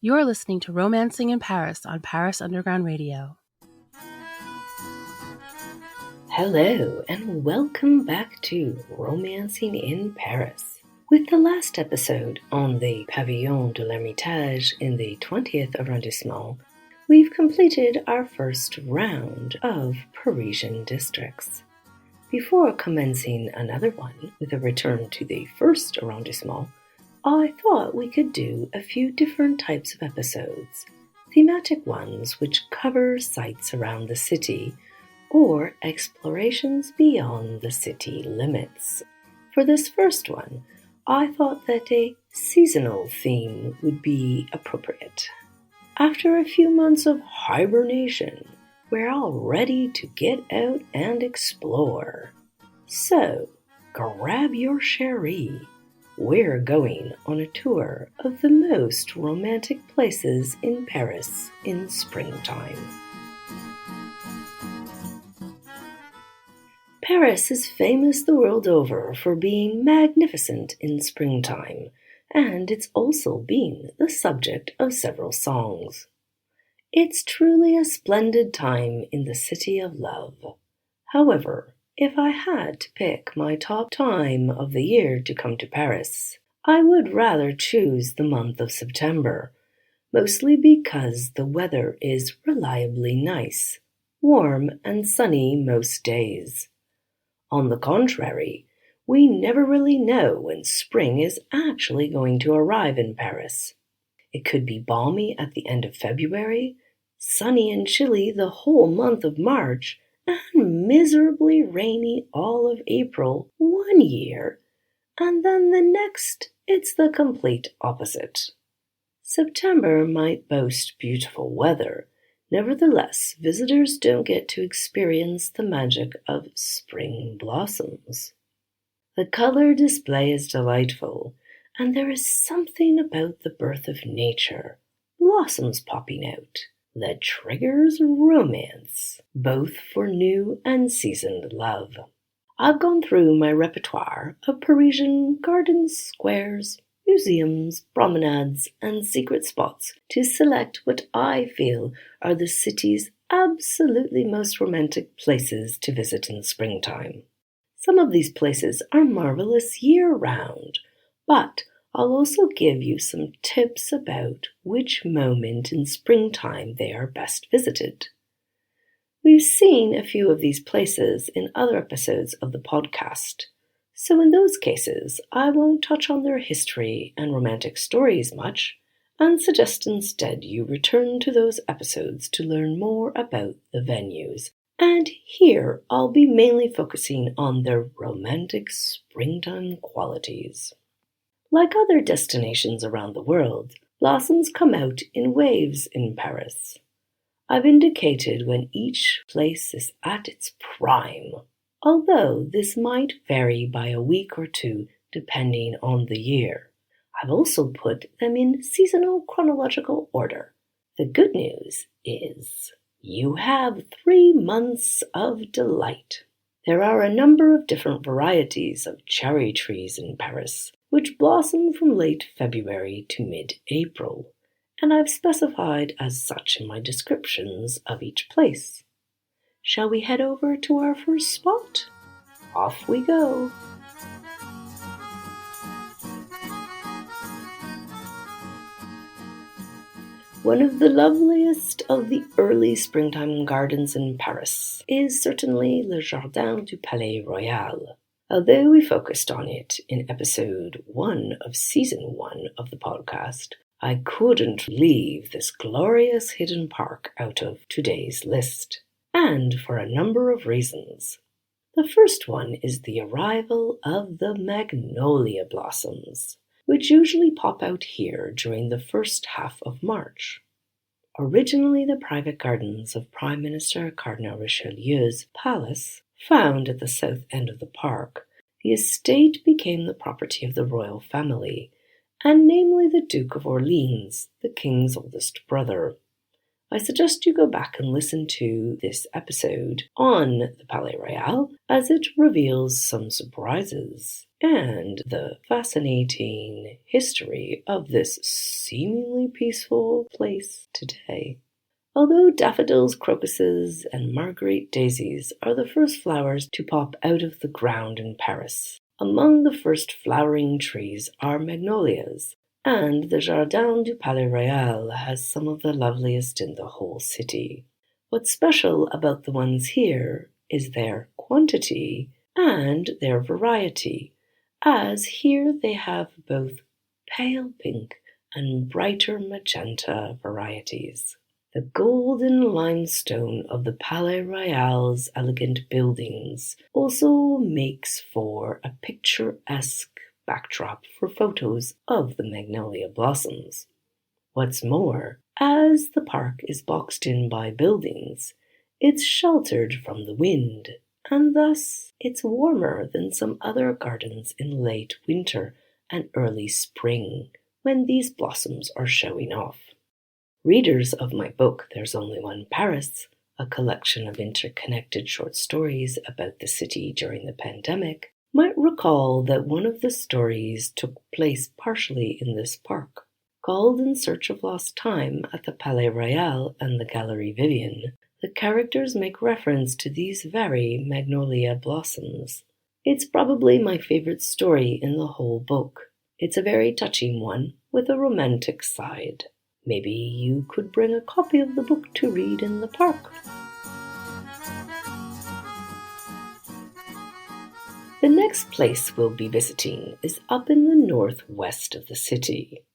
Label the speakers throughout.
Speaker 1: You're listening to Romancing in Paris on Paris Underground Radio.
Speaker 2: Hello, and welcome back to Romancing in Paris. With the last episode on the Pavillon de l'Ermitage in the 20th arrondissement, we've completed our first round of Parisian districts. Before commencing another one with a return to the first arrondissement, I thought we could do a few different types of episodes, thematic ones which cover sites around the city or explorations beyond the city limits. For this first one, I thought that a seasonal theme would be appropriate. After a few months of hibernation, we're all ready to get out and explore. So, grab your sherry. We're going on a tour of the most romantic places in Paris in springtime. Paris is famous the world over for being magnificent in springtime, and it's also been the subject of several songs. It's truly a splendid time in the city of love. However, if I had to pick my top time of the year to come to Paris, I would rather choose the month of September, mostly because the weather is reliably nice, warm and sunny most days. On the contrary, we never really know when spring is actually going to arrive in Paris. It could be balmy at the end of February, sunny and chilly the whole month of March, and miserably rainy all of April one year, and then the next it's the complete opposite. September might boast beautiful weather. Nevertheless, visitors don't get to experience the magic of spring blossoms. The color display is delightful, and there is something about the birth of nature, blossoms popping out, that triggers romance, both for new and seasoned love. I've gone through my repertoire of Parisian gardens, squares, museums, promenades, and secret spots to select what I feel are the city's absolutely most romantic places to visit in springtime. Some of these places are marvelous year-round, but I'll also give you some tips about which moment in springtime they are best visited. We've seen a few of these places in other episodes of the podcast, so in those cases I won't touch on their history and romantic stories much, and suggest instead you return to those episodes to learn more about the venues. And here I'll be mainly focusing on their romantic springtime qualities. Like other destinations around the world, blossoms come out in waves in Paris. I've indicated when each place is at its prime, although this might vary by a week or two depending on the year. I've also put them in seasonal chronological order. The good news is you have 3 months of delight. There are a number of different varieties of cherry trees in Paris, which blossom from late February to mid-April, and I've specified as such in my descriptions of each place. Shall we head over to our first spot? Off we go! One of the loveliest of the early springtime gardens in Paris is certainly Le Jardin du Palais Royal. Although we focused on it in episode 1 of season 1 of the podcast, I couldn't leave this glorious hidden park out of today's list, and for a number of reasons. The first one is the arrival of the magnolia blossoms, which usually pop out here during the first half of March. Originally the private gardens of Prime Minister Cardinal Richelieu's palace, found at the south end of the park, the estate became the property of the royal family, and namely the Duke of Orleans, the king's oldest brother. I suggest you go back and listen to this episode on the Palais Royal, as it reveals some surprises and the fascinating history of this seemingly peaceful place today. Although daffodils, crocuses, and marguerite daisies are the first flowers to pop out of the ground in Paris, among the first flowering trees are magnolias, and the Jardin du Palais Royal has some of the loveliest in the whole city. What's special about the ones here is their quantity and their variety, as here they have both pale pink and brighter magenta varieties. The golden limestone of the Palais Royal's elegant buildings also makes for a picturesque backdrop for photos of the magnolia blossoms. What's more, as the park is boxed in by buildings, it's sheltered from the wind, and thus it's warmer than some other gardens in late winter and early spring, when these blossoms are showing off. Readers of my book, There's Only One Paris, a collection of interconnected short stories about the city during the pandemic, might recall that one of the stories took place partially in this park. Called In Search of Lost Time at the Palais Royal and the Galerie Vivienne, the characters make reference to these very magnolia blossoms. It's probably my favorite story in the whole book. It's a very touching one, with a romantic side. Maybe you could bring a copy of the book to read in the park. The next place we'll be visiting is up in the northwest of the city,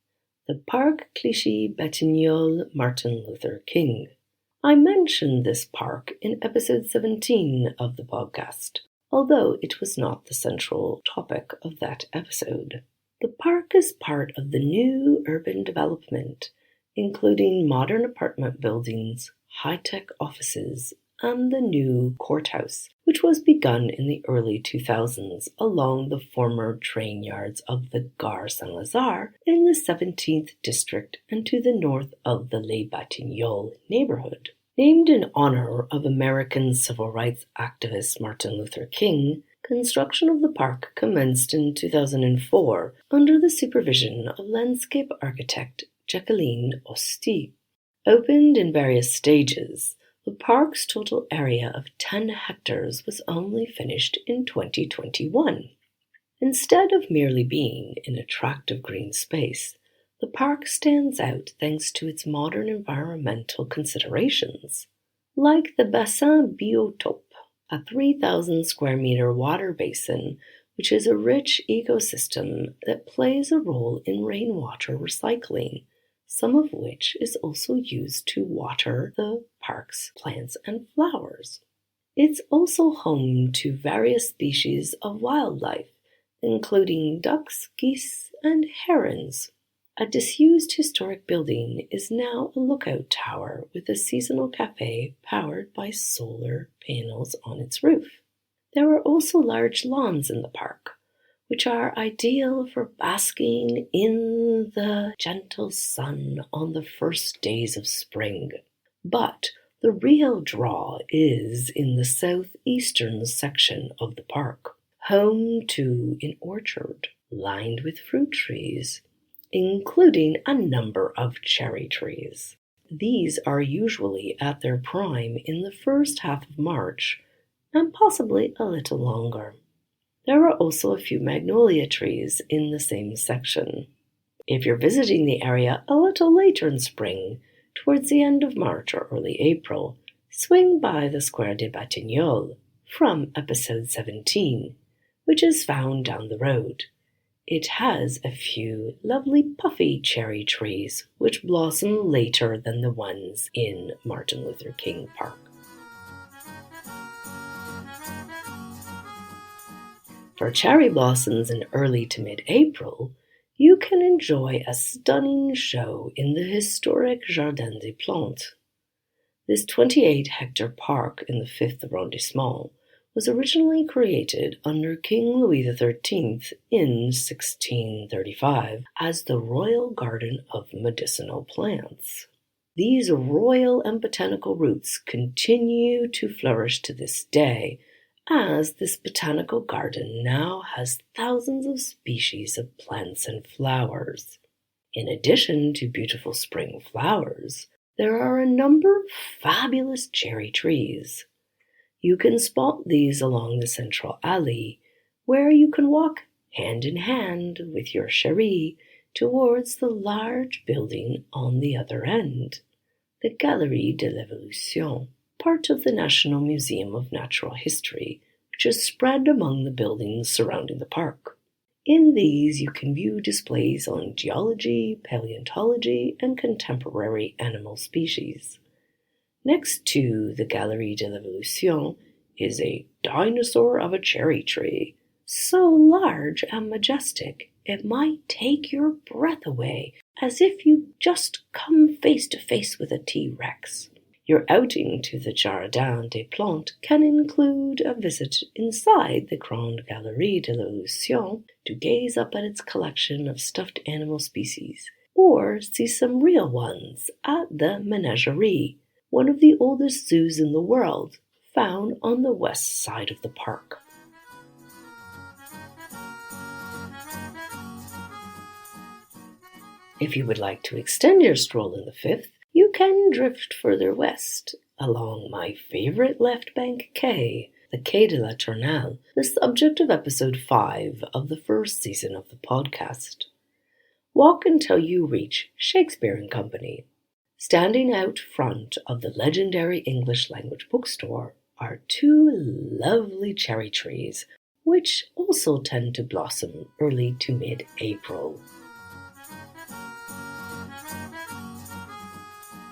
Speaker 2: the Parc Clichy-Batignolles Martin Luther King. I mentioned this park in episode 17 of the podcast, although it was not the central topic of that episode. The park is part of the new urban development, including modern apartment buildings, high-tech offices, and the new courthouse, which was begun in the early 2000s along the former train yards of the Gare Saint-Lazare in the 17th district and to the north of the Les Batignolles neighborhood. Named in honor of American civil rights activist Martin Luther King, construction of the park commenced in 2004 under the supervision of landscape architect Jacqueline Osti. Opened in various stages, the park's total area of 10 hectares was only finished in 2021. Instead of merely being an attractive green space, the park stands out thanks to its modern environmental considerations, like the Bassin Biotope, a 3,000 square meter water basin, which is a rich ecosystem that plays a role in rainwater recycling, some of which is also used to water the park's plants and flowers. It's also home to various species of wildlife, including ducks, geese, and herons. A disused historic building is now a lookout tower with a seasonal cafe powered by solar panels on its roof. There are also large lawns in the park, which are ideal for basking in the gentle sun on the first days of spring. But the real draw is in the southeastern section of the park, home to an orchard lined with fruit trees, including a number of cherry trees. These are usually at their prime in the first half of March, and possibly a little longer. There are also a few magnolia trees in the same section. If you're visiting the area a little later in spring, towards the end of March or early April, swing by the Square des Batignolles from episode 17, which is found down the road. It has a few lovely puffy cherry trees which blossom later than the ones in Martin Luther King Park. For cherry blossoms in early to mid-April, you can enjoy a stunning show in the historic Jardin des Plantes. This 28-hectare park in the 5th arrondissement was originally created under King Louis XIII in 1635 as the Royal Garden of Medicinal Plants. These royal and botanical roots continue to flourish to this day, as this botanical garden now has thousands of species of plants and flowers. In addition to beautiful spring flowers, there are a number of fabulous cherry trees. You can spot these along the central alley, where you can walk hand in hand with your chérie towards the large building on the other end, the Galerie de l'Evolution, part of the National Museum of Natural History, which is spread among the buildings surrounding the park. In these you can view displays on geology, paleontology, and contemporary animal species. Next to the Galerie de l'Evolution is a dinosaur of a cherry tree, so large and majestic it might take your breath away, as if you'd just come face to face with a T-Rex. Your outing to the Jardin des Plantes can include a visit inside the Grande Galerie de l'Evolution to gaze up at its collection of stuffed animal species, or see some real ones at the Menagerie, one of the oldest zoos in the world, found on the west side of the park. If you would like to extend your stroll in the Fifth, you can drift further west along my favorite left bank quay, the Quai de la Tournelle, the subject of episode 5 of the first season of the podcast. Walk until you reach Shakespeare and Company. Standing out front of the legendary English language bookstore are two lovely cherry trees, which also tend to blossom early to mid-April.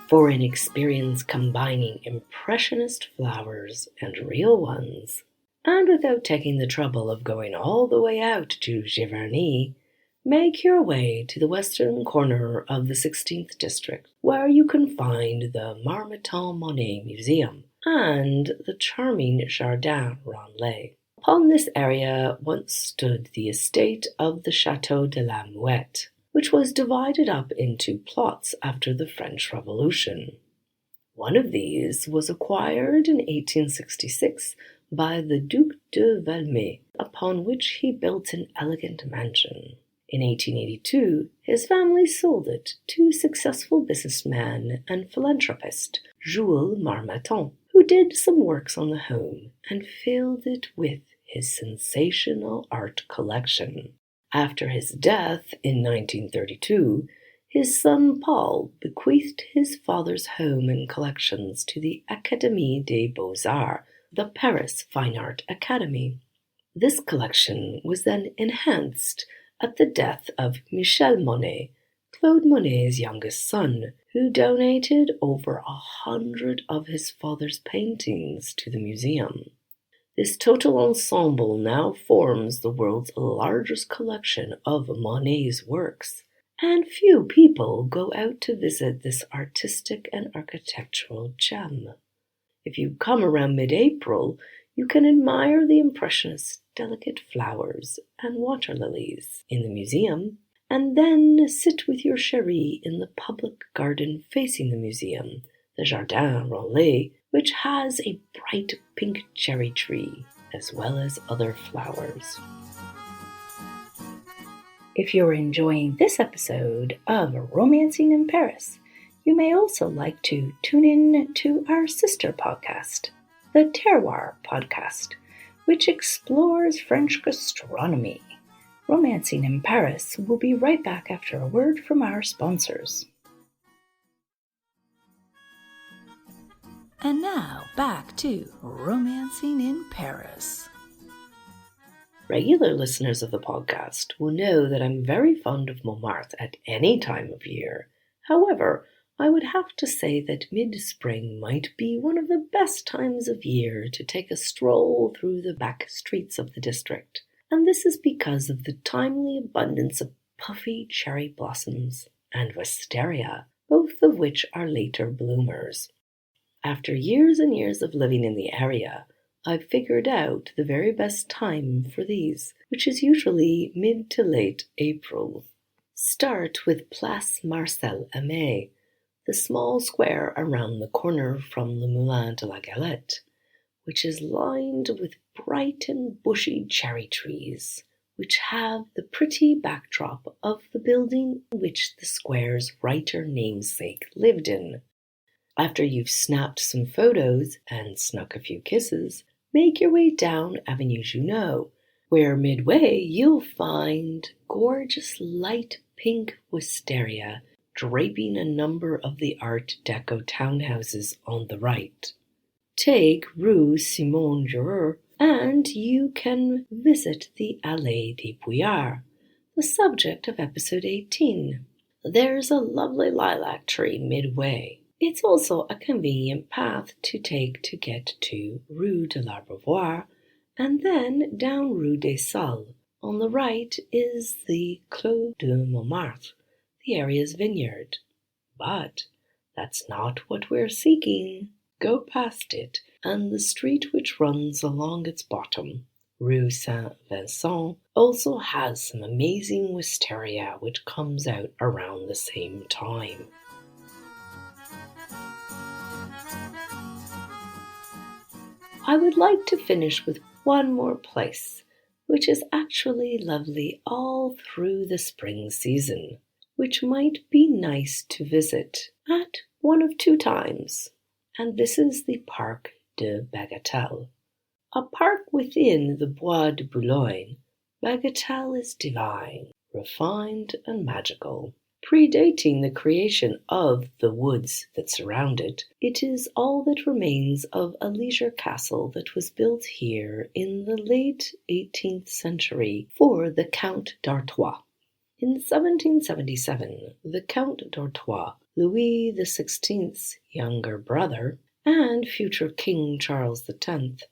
Speaker 2: For an experience combining impressionist flowers and real ones, and without taking the trouble of going all the way out to Giverny, make your way to the western corner of the 16th district, where you can find the Marmottan Monet Museum and the charming Jardin Ranelagh. Upon this area once stood the estate of the Château de la Muette, which was divided up into plots after the French Revolution. One of these was acquired in 1866 by the Duc de Valmy, upon which he built an elegant mansion. In 1882, his family sold it to successful businessman and philanthropist Jules Marmottan, who did some works on the home and filled it with his sensational art collection. After his death in 1932, his son Paul bequeathed his father's home and collections to the Académie des Beaux-Arts, the Paris Fine Art Academy. This collection was then enhanced at the death of Michel Monet, Claude Monet's youngest son, who donated over 100 of his father's paintings to the museum. This total ensemble now forms the world's largest collection of Monet's works, and few people go out to visit this artistic and architectural gem. If you come around mid-April, you can admire the Impressionist delicate flowers and water lilies in the museum, and then sit with your chérie in the public garden facing the museum, the Jardin Ranelagh, which has a bright pink cherry tree, as well as other flowers. If you're enjoying this episode of Romancing in Paris, you may also like to tune in to our sister podcast, the Terroir podcast, which explores French gastronomy. Romancing in Paris will be right back after a word from our sponsors.
Speaker 3: And now, back to Romancing in Paris.
Speaker 2: Regular listeners of the podcast will know that I'm very fond of Montmartre at any time of year. However, I would have to say that mid-spring might be one of the best times of year to take a stroll through the back streets of the district, and this is because of the timely abundance of puffy cherry blossoms and wisteria, both of which are later bloomers. After years and years of living in the area, I've figured out the very best time for these, which is usually mid to late April. Start with Place Marcel Aimé, the small square around the corner from Le Moulin de la Galette, which is lined with bright and bushy cherry trees, which have the pretty backdrop of the building which the square's writer namesake lived in. After you've snapped some photos and snuck a few kisses, make your way down Avenue Junot, where midway you'll find gorgeous light pink wisteria draping a number of the Art Deco townhouses on the right. Take Rue Simon Jureur, and you can visit the Allée des Bouillards, the subject of episode 18. There's a lovely lilac tree midway. It's also a convenient path to take to get to Rue de l'Abreuvoir, and then down Rue des Saules. On the right is the Clos de Montmartre, the area's vineyard. But that's not what we're seeking. Go past it, and the street which runs along its bottom, Rue Saint-Vincent, also has some amazing wisteria which comes out around the same time. I would like to finish with one more place, which is actually lovely all through the spring season, which might be nice to visit at one of two times. And this is the Parc de Bagatelle. A park within the Bois de Boulogne, Bagatelle is divine, refined and magical. Predating the creation of the woods that surround it, it is all that remains of a leisure castle that was built here in the late 18th century for the Count d'Artois. In 1777, the Count d'Artois, Louis XVI's younger brother, and future King Charles X,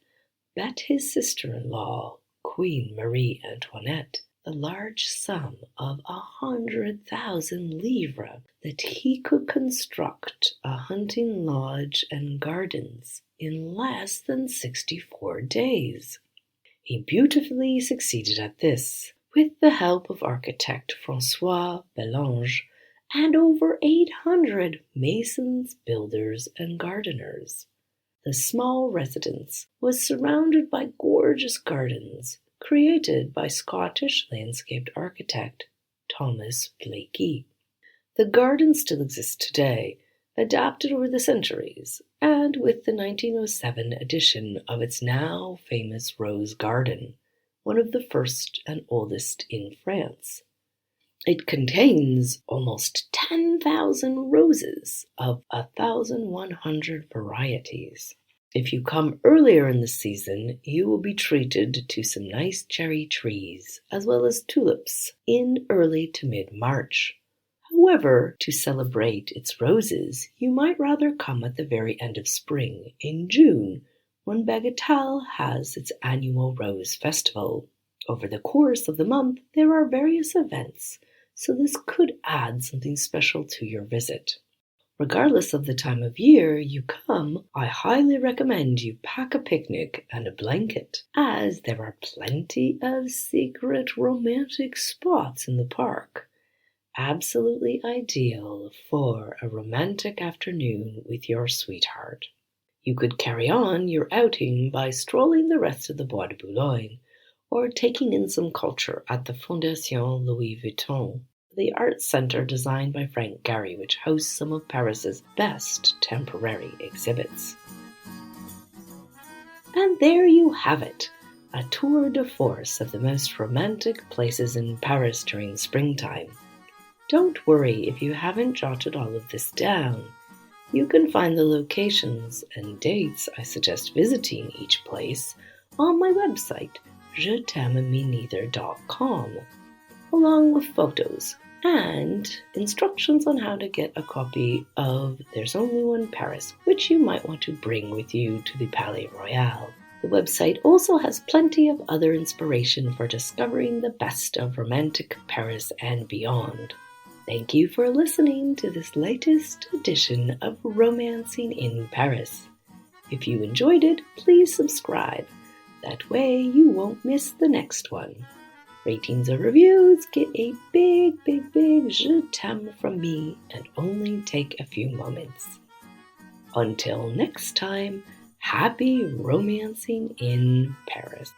Speaker 2: bet his sister-in-law, Queen Marie Antoinette, a large sum of 100,000 livres that he could construct a hunting lodge and gardens in less than 64 days. He beautifully succeeded at this, with the help of architect François Bellange and over 800 masons, builders, and gardeners. The small residence was surrounded by gorgeous gardens created by Scottish landscape architect Thomas Blakey. The garden still exists today, adapted over the centuries, and with the 1907 edition of its now famous Rose Garden, one of the first and oldest in France. It contains almost 10,000 roses of 1,100 varieties. If you come earlier in the season, you will be treated to some nice cherry trees, as well as tulips, in early to mid-March. However, to celebrate its roses, you might rather come at the very end of spring, in June, when Bagatelle has its annual Rose Festival. Over the course of the month, there are various events, so this could add something special to your visit. Regardless of the time of year you come, I highly recommend you pack a picnic and a blanket, as there are plenty of secret romantic spots in the park. Absolutely ideal for a romantic afternoon with your sweetheart. You could carry on your outing by strolling the rest of the Bois de Boulogne, or taking in some culture at the Fondation Louis Vuitton, the art center designed by Frank Gehry, which hosts some of Paris's best temporary exhibits. And there you have it, a tour de force of the most romantic places in Paris during springtime. Don't worry if you haven't jotted all of this down. You can find the locations and dates I suggest visiting each place on my website, jetammemeneither.com, along with photos and instructions on how to get a copy of There's Only One Paris, which you might want to bring with you to the Palais Royal. The website also has plenty of other inspiration for discovering the best of romantic Paris and beyond. Thank you for listening to this latest edition of Romancing in Paris. If you enjoyed it, please subscribe. That way you won't miss the next one. Ratings or reviews get a big, big, big je t'aime from me and only take a few moments. Until next time, happy romancing in Paris.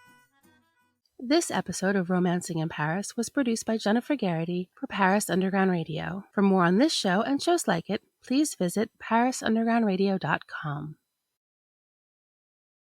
Speaker 1: This episode of Romancing in Paris was produced by Jennifer Garrity for Paris Underground Radio. For more on this show and shows like it, please visit parisundergroundradio.com.